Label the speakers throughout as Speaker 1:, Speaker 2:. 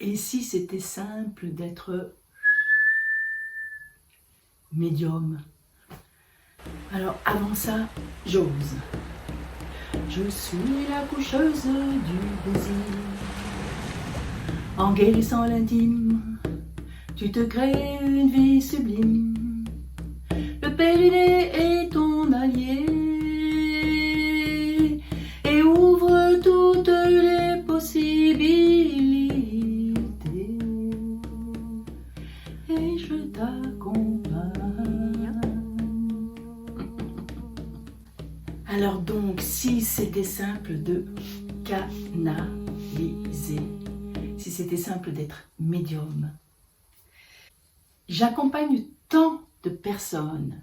Speaker 1: Et si c'était simple d'être médium? Alors avant ça, j'ose. Je suis la coucheuse du désir. En guérissant l'intime, tu te crées une vie sublime. Le périnée est ton allié et ouvre toutes les possibilités. Et je t'accompagne. Alors donc, si c'était simple de canaliser, si c'était simple d'être médium, j'accompagne tant de personnes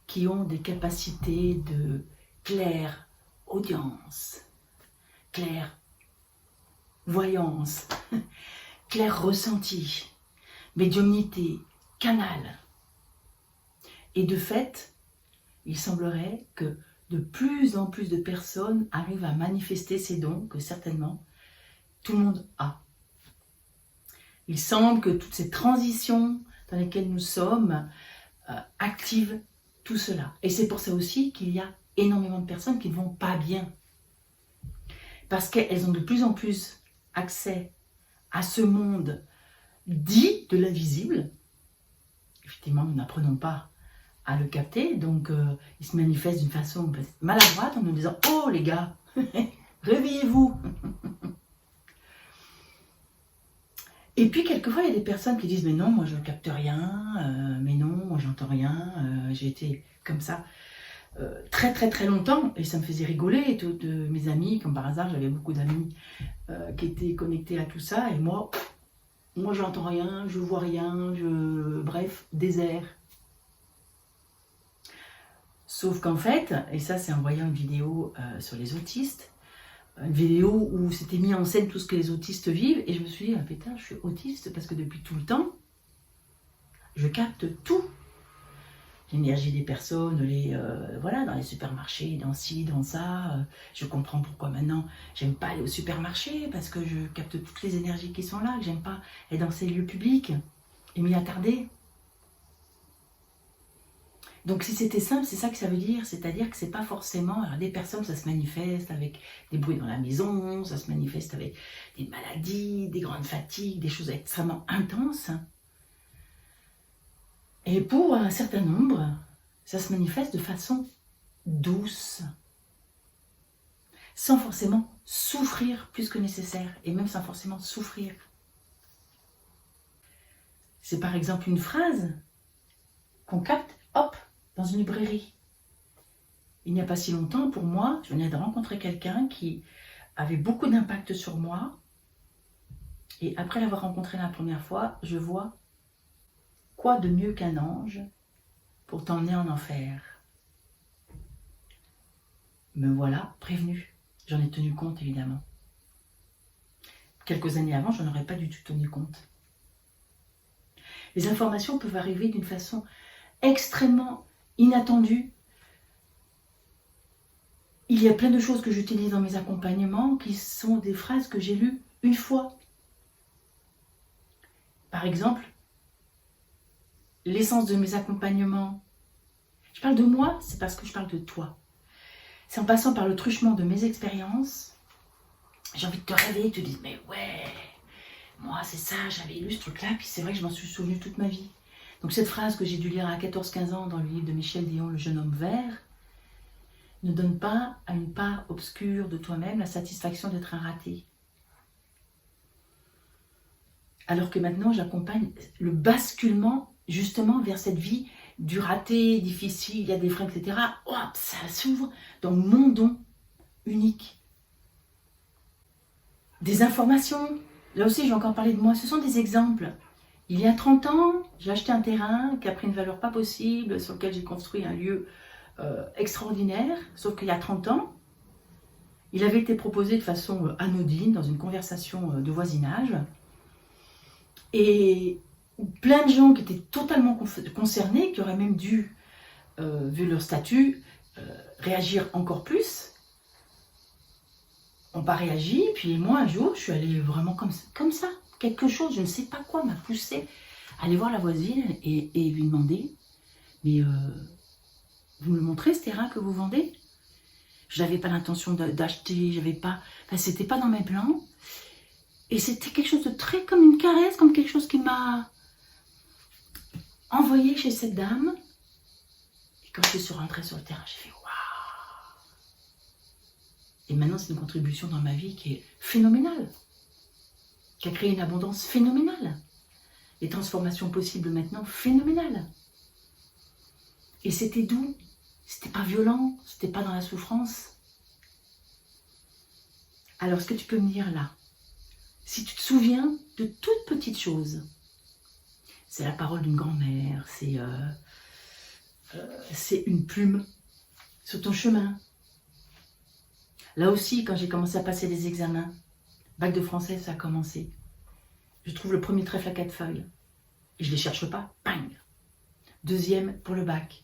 Speaker 1: qui ont des capacités de clairaudience, clairvoyance, clair ressenti, médiumnité, canal. Et de fait, il semblerait que de plus en plus de personnes arrivent à manifester ces dons que certainement tout le monde a. Il semble que toutes ces transitions dans lesquelles nous sommes activent tout cela. Et c'est pour ça aussi qu'il y a énormément de personnes qui ne vont pas bien. Parce qu'elles ont de plus en plus accès à ce monde dit de l'invisible. Effectivement, nous n'apprenons pas à le capter, donc il se manifeste d'une façon maladroite en nous disant « Oh les gars, réveillez-vous !» Et puis quelquefois il y a des personnes qui disent « Mais non, moi je ne capte rien, mais non, moi j'entends rien, j'ai été comme ça très très très longtemps » et ça me faisait rigoler. Toutes mes amies, comme par hasard, j'avais beaucoup d'amis qui étaient connectés à tout ça et moi j'entends rien, je vois rien, bref, désert. Sauf qu'en fait, et ça c'est en voyant une vidéo sur les autistes, une vidéo où c'était mis en scène tout ce que les autistes vivent, et je me suis dit, ah putain, je suis autiste parce que depuis tout le temps, je capte tout. L'énergie des personnes, voilà, dans les supermarchés, dans ci, dans ça. Je comprends pourquoi maintenant, j'aime pas aller au supermarché, parce que je capte toutes les énergies qui sont là, que j'aime pas être dans ces lieux publics et m'y attarder. Donc si c'était simple, c'est ça que ça veut dire, c'est-à-dire que c'est pas forcément, alors des personnes ça se manifeste avec des bruits dans la maison, ça se manifeste avec des maladies, des grandes fatigues, des choses extrêmement intenses. Et pour un certain nombre, ça se manifeste de façon douce, sans forcément souffrir plus que nécessaire, et même sans forcément souffrir. C'est par exemple une phrase qu'on capte, hop, dans une librairie. Il n'y a pas si longtemps, pour moi, je venais de rencontrer quelqu'un qui avait beaucoup d'impact sur moi. Et après l'avoir rencontré la première fois, je vois quoi de mieux qu'un ange pour t'emmener en enfer. Me voilà prévenu. J'en ai tenu compte, évidemment. Quelques années avant, je n'en aurais pas du tout tenu compte. Les informations peuvent arriver d'une façon extrêmement inattendue. Il y a plein de choses que j'utilise dans mes accompagnements qui sont des phrases que j'ai lues une fois. Par exemple, l'essence de mes accompagnements. Je parle de moi, c'est parce que je parle de toi. C'est en passant par le truchement de mes expériences, j'ai envie de te réveiller et de te dire, mais ouais, moi c'est ça, j'avais lu ce truc-là, puis c'est vrai que je m'en suis souvenu toute ma vie. Donc cette phrase que j'ai dû lire à 14-15 ans dans le livre de Michel Dion, Le jeune homme vert, ne donne pas à une part obscure de toi-même la satisfaction d'être un raté. Alors que maintenant j'accompagne le basculement justement vers cette vie du raté, difficile, il y a des freins, etc. Hop, ça s'ouvre dans mon don unique. Des informations, là aussi je vais encore parler de moi, ce sont des exemples. Il y a 30 ans, j'ai acheté un terrain qui a pris une valeur pas possible, sur lequel j'ai construit un lieu extraordinaire, sauf qu'il y a 30 ans, il avait été proposé de façon anodine, dans une conversation de voisinage, et plein de gens qui étaient totalement concernés, qui auraient même dû, vu leur statut, réagir encore plus, n'ont pas réagi. Puis moi, un jour, je suis allée vraiment comme ça, quelque chose, je ne sais pas quoi, m'a poussé à aller voir la voisine et lui demander, mais vous me le montrez ce terrain que vous vendez? Je n'avais pas l'intention d'acheter, j'avais pas, enfin, c'était pas dans mes plans. Et c'était quelque chose de très comme une caresse, comme quelque chose qui m'a envoyé chez cette dame. Et quand je suis rentrée sur le terrain, j'ai fait waouh! Et maintenant, c'est une contribution dans ma vie qui est phénoménale, qui a créé une abondance phénoménale. Les transformations possibles maintenant, phénoménales. Et c'était doux, c'était pas violent, c'était pas dans la souffrance. Alors, ce que tu peux me dire là, si tu te souviens de toutes petites choses, c'est la parole d'une grand-mère, c'est une plume sur ton chemin. Là aussi, quand j'ai commencé à passer les examens, bac de français, ça a commencé. Je trouve le premier trèfle à 4 feuilles. Et je ne les cherche pas, bang. Deuxième pour le bac.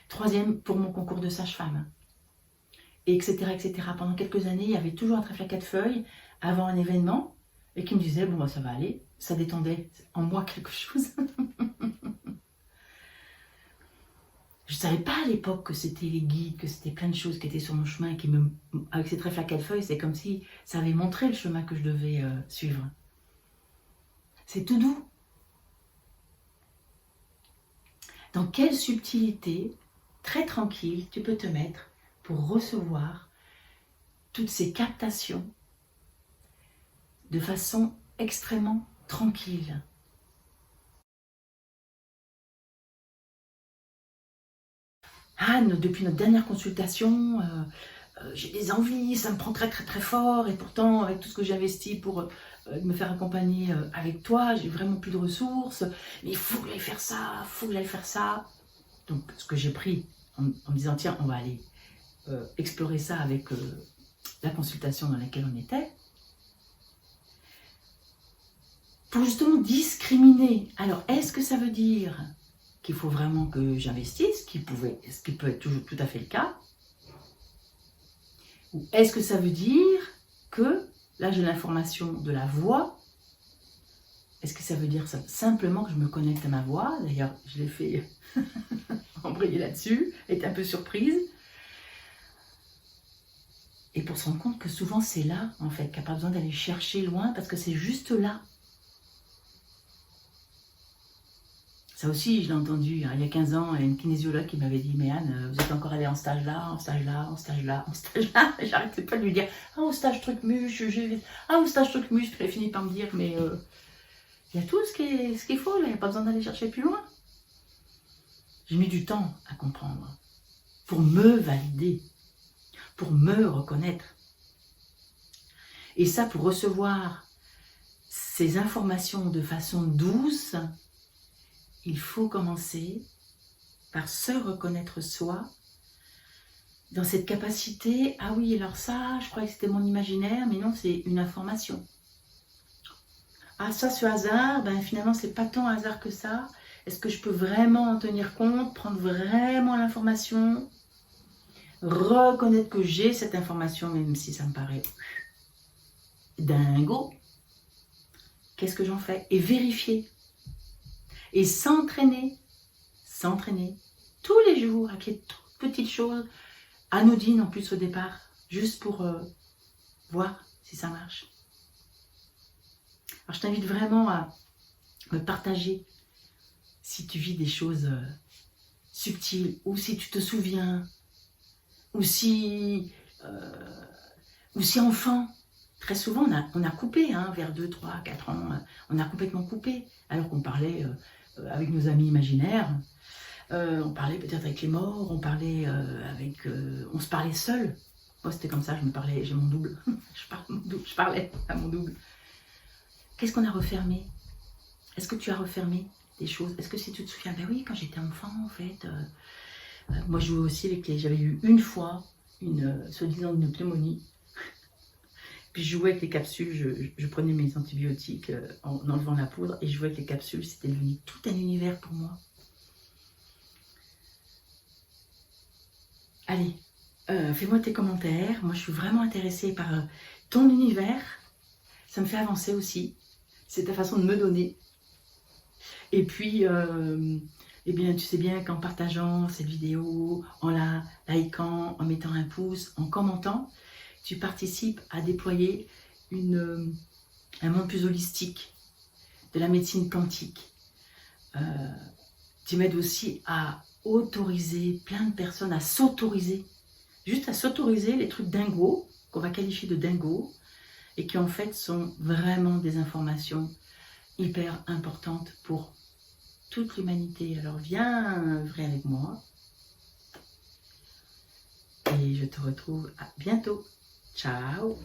Speaker 1: Troisième pour mon concours de sage-femme. Et etc., etc. Pendant quelques années, il y avait toujours un trèfle à 4 feuilles avant un événement et qui me disait, bon, bah, ça va aller. Ça détendait en moi quelque chose. Je ne savais pas à l'époque que c'était les guides, que c'était plein de choses qui étaient sur mon chemin et qui avec ces trèfles à 4 feuilles, c'est comme si ça avait montré le chemin que je devais suivre. C'est tout doux. Dans quelle subtilité, très tranquille, tu peux te mettre pour recevoir toutes ces captations de façon extrêmement tranquille. Anne, depuis notre dernière consultation, j'ai des envies, ça me prend très très très fort et pourtant avec tout ce que j'ai investi pour me faire accompagner avec toi, j'ai vraiment plus de ressources, mais il faut que j'aille faire ça, il faut que j'aille faire ça. Donc ce que j'ai pris en me disant tiens on va aller explorer ça avec la consultation dans laquelle on était, pour justement discriminer. Alors est-ce que ça veut dire qu'il faut vraiment que j'investisse, ce qui peut être toujours tout à fait le cas, ou est-ce que ça veut dire que, là j'ai l'information de la voix, est-ce que ça veut dire simplement que je me connecte à ma voix? D'ailleurs, je l'ai fait embrayer là-dessus, être un peu surprise. Et pour se rendre compte que souvent c'est là, en fait, qu'il n'y a pas besoin d'aller chercher loin, parce que c'est juste là. Ça aussi, je l'ai entendu il y a 15 ans, il y a une kinésiologue qui m'avait dit « Mais Anne, vous êtes encore allée en stage là, en stage là, en stage là, en stage là. » J'arrêtais pas de lui dire « Ah, au stage truc muscle, ah, au stage truc muscle. » Elle finit par me dire « Mais il y a tout ce qu'il faut, il n'y a pas besoin d'aller chercher plus loin. » J'ai mis du temps à comprendre, pour me valider, pour me reconnaître. Et ça, pour recevoir ces informations de façon douce, il faut commencer par se reconnaître soi dans cette capacité. Ah oui, alors ça, je croyais que c'était mon imaginaire, mais non, c'est une information. Ah ça, ce hasard, ben finalement, c'est pas tant hasard que ça. Est-ce que je peux vraiment en tenir compte, prendre vraiment l'information, reconnaître que j'ai cette information, même si ça me paraît dingo. Qu'est-ce que j'en fais? Et vérifier. Et s'entraîner tous les jours avec les toutes petites choses, anodines en plus au départ, juste pour voir si ça marche. Alors je t'invite vraiment à me partager si tu vis des choses subtiles, ou si tu te souviens, ou si enfant. Très souvent on a coupé, hein, vers 2, 3, 4 ans, on a complètement coupé, alors qu'on parlait avec nos amis imaginaires, on parlait peut-être avec les morts, on parlait on se parlait seul. Moi c'était comme ça, j'ai mon double, je parlais à mon double. Qu'est-ce qu'on a refermé? Est-ce que tu as refermé des choses? Est-ce que si tu te souviens, ben oui, quand j'étais enfant en fait, moi je jouais aussi avec j'avais eu une fois soi-disant une pneumonie. Puis je jouais avec les capsules, je prenais mes antibiotiques en enlevant la poudre et je jouais avec les capsules, c'était devenu tout un univers pour moi. Allez, fais-moi tes commentaires, moi je suis vraiment intéressée par ton univers. Ça me fait avancer aussi. C'est ta façon de me donner. Et puis, eh bien, tu sais bien qu'en partageant cette vidéo, en la likant, en mettant un pouce, en commentant, tu participes à déployer un monde plus holistique de la médecine quantique. Tu m'aides aussi à autoriser plein de personnes à s'autoriser, juste à s'autoriser les trucs dingos, qu'on va qualifier de dingos, et qui en fait sont vraiment des informations hyper importantes pour toute l'humanité. Alors viens vrai avec moi et je te retrouve à bientôt. Ciao.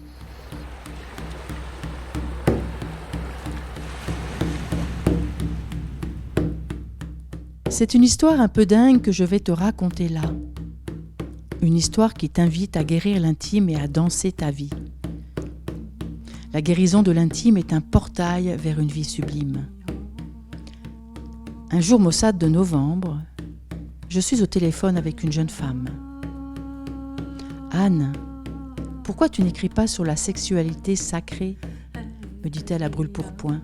Speaker 2: C'est une histoire un peu dingue que je vais te raconter là. Une histoire qui t'invite à guérir l'intime et à danser ta vie. La guérison de l'intime est un portail vers une vie sublime. Un jour maussade de novembre, je suis au téléphone avec une jeune femme. « Anne, pourquoi tu n'écris pas sur la sexualité sacrée ?» me dit-elle à brûle-pourpoint.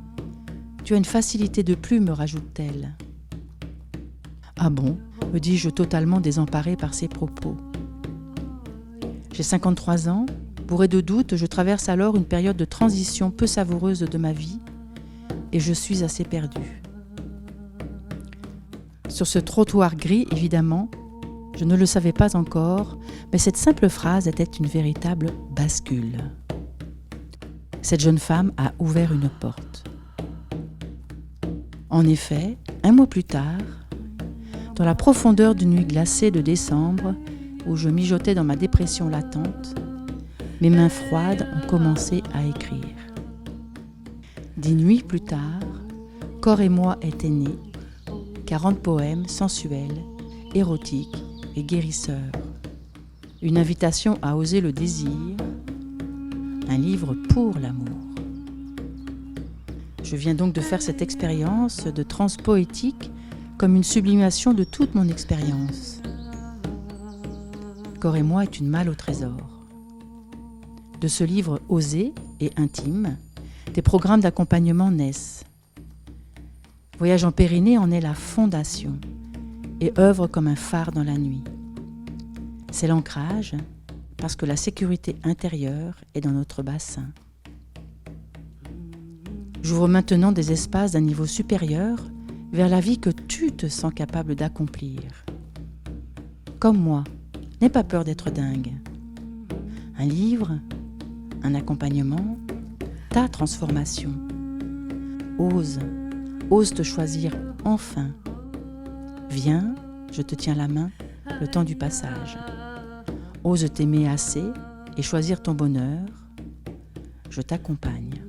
Speaker 2: « Tu as une facilité de plume, rajoute-t-elle. » « Ah bon ?» me dis-je totalement désemparée par ses propos. J'ai 53 ans, bourrée de doutes, je traverse alors une période de transition peu savoureuse de ma vie et je suis assez perdue. Sur ce trottoir gris, évidemment, je ne le savais pas encore, mais cette simple phrase était une véritable bascule. Cette jeune femme a ouvert une porte. En effet, un mois plus tard, dans la profondeur d'une nuit glacée de décembre, où je mijotais dans ma dépression latente, mes mains froides ont commencé à écrire. 10 nuits plus tard, Corps et moi étaient nés, 40 poèmes sensuels, érotiques et guérisseurs. Une invitation à oser le désir, un livre pour l'amour. Je viens donc de faire cette expérience de transe poétique comme une sublimation de toute mon expérience. Corps et moi est une malle au trésor. De ce livre osé et intime, des programmes d'accompagnement naissent. Voyage en Périnée en est la fondation et œuvre comme un phare dans la nuit. C'est l'ancrage parce que la sécurité intérieure est dans notre bassin. J'ouvre maintenant des espaces d'un niveau supérieur vers la vie que tu te sens capable d'accomplir. Comme moi, n'aie pas peur d'être dingue. Un livre, un accompagnement, ta transformation. Ose te choisir enfin. Viens, je te tiens la main, le temps du passage. Ose t'aimer assez et choisir ton bonheur. Je t'accompagne.